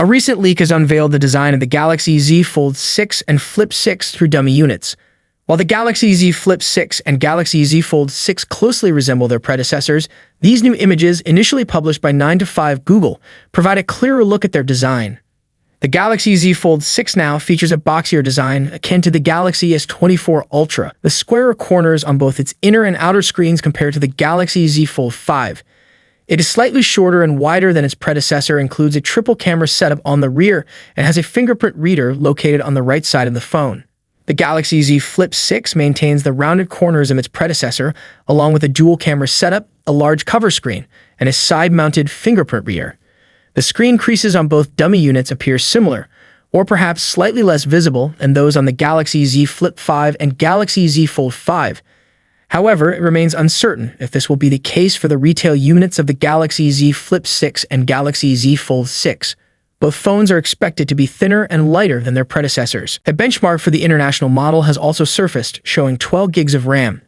A recent leak has unveiled the design of the Galaxy Z Fold 6 and Flip 6 through dummy units. While the Galaxy Z Flip 6 and Galaxy Z Fold 6 closely resemble their predecessors, these new images, initially published by 9to5 Google, provide a clearer look at their design. The Galaxy Z Fold 6 now features a boxier design akin to the Galaxy S24 Ultra, with squarer corners on both its inner and outer screens compared to the Galaxy Z Fold 5. It is slightly shorter and wider than its predecessor, includes a triple camera setup on the rear, and has a fingerprint reader located on the right side of the phone. The Galaxy Z Flip 6 maintains the rounded corners of its predecessor, along with a dual camera setup, a large cover screen, and a side-mounted fingerprint reader. The screen creases on both dummy units appear similar, or perhaps slightly less visible than those on the Galaxy Z Flip 5 and Galaxy Z Fold 5. However, it remains uncertain if this will be the case for the retail units of the Galaxy Z Flip 6 and Galaxy Z Fold 6. Both phones are expected to be thinner and lighter than their predecessors. A benchmark for the international model has also surfaced, showing 12 gigs of RAM.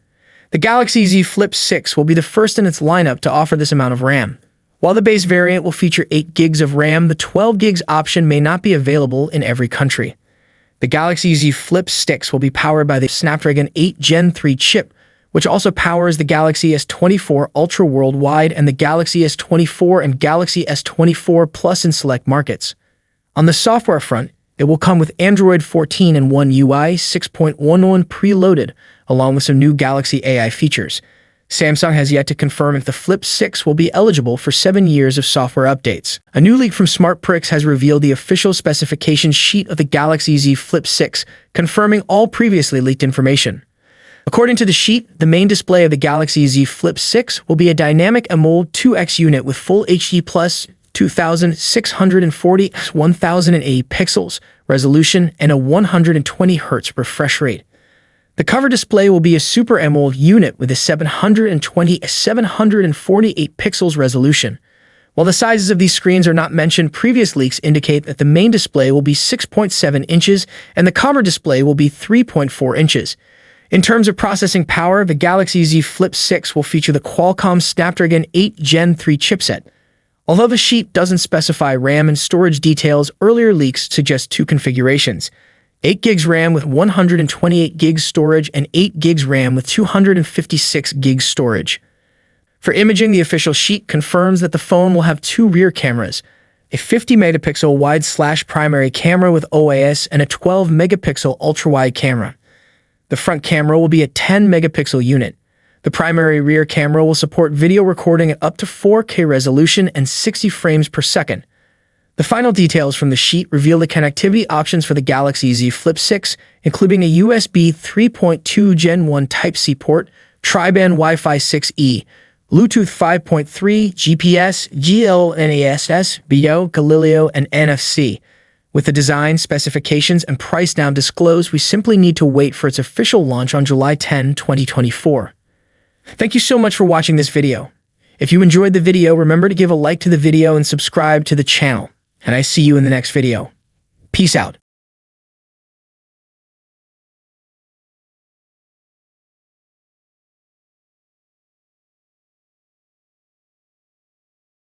The Galaxy Z Flip 6 will be the first in its lineup to offer this amount of RAM. While the base variant will feature 8 gigs of RAM, the 12 gigs option may not be available in every country. The Galaxy Z Flip 6 will be powered by the Snapdragon 8 Gen 3 chip, which also powers the Galaxy S24 Ultra worldwide and the Galaxy S24 and Galaxy S24 Plus in select markets. On the software front, it will come with Android 14 and One UI 6.11 preloaded, along with some new Galaxy AI features. Samsung has yet to confirm if the Flip 6 will be eligible for 7 years of software updates. A new leak from SmartPrix has revealed the official specification sheet of the Galaxy Z Flip 6, confirming all previously leaked information. According to the sheet, the main display of the Galaxy Z Flip 6 will be a dynamic AMOLED 2X unit with Full HD Plus 2640 x 1080 pixels resolution and a 120 Hz refresh rate. The cover display will be a Super AMOLED unit with a 720 x 748 pixels resolution. While the sizes of these screens are not mentioned, previous leaks indicate that the main display will be 6.7 inches and the cover display will be 3.4 inches. In terms of processing power, the Galaxy Z Flip 6 will feature the Qualcomm Snapdragon 8 Gen 3 chipset. Although the sheet doesn't specify RAM and storage details, earlier leaks suggest two configurations: 8 gigs RAM with 128 gigs storage and 8 gigs RAM with 256 gigs storage. For imaging, the official sheet confirms that the phone will have 2 rear cameras, a 50-megapixel wide/primary camera with OIS and a 12-megapixel ultra-wide camera. The front camera will be a 10-megapixel unit. The primary rear camera will support video recording at up to 4K resolution and 60 frames per second. The final details from the sheet reveal the connectivity options for the Galaxy Z Flip 6, including a USB 3.2 Gen 1 Type-C port, tri-band Wi-Fi 6E, Bluetooth 5.3, GPS, GLONASS, BO, Galileo, and NFC. With the design, specifications, and price now disclosed, we simply need to wait for its official launch on July 10, 2024. Thank you so much for watching this video. If you enjoyed the video, remember to give a like to the video and subscribe to the channel. And I see you in the next video. Peace out.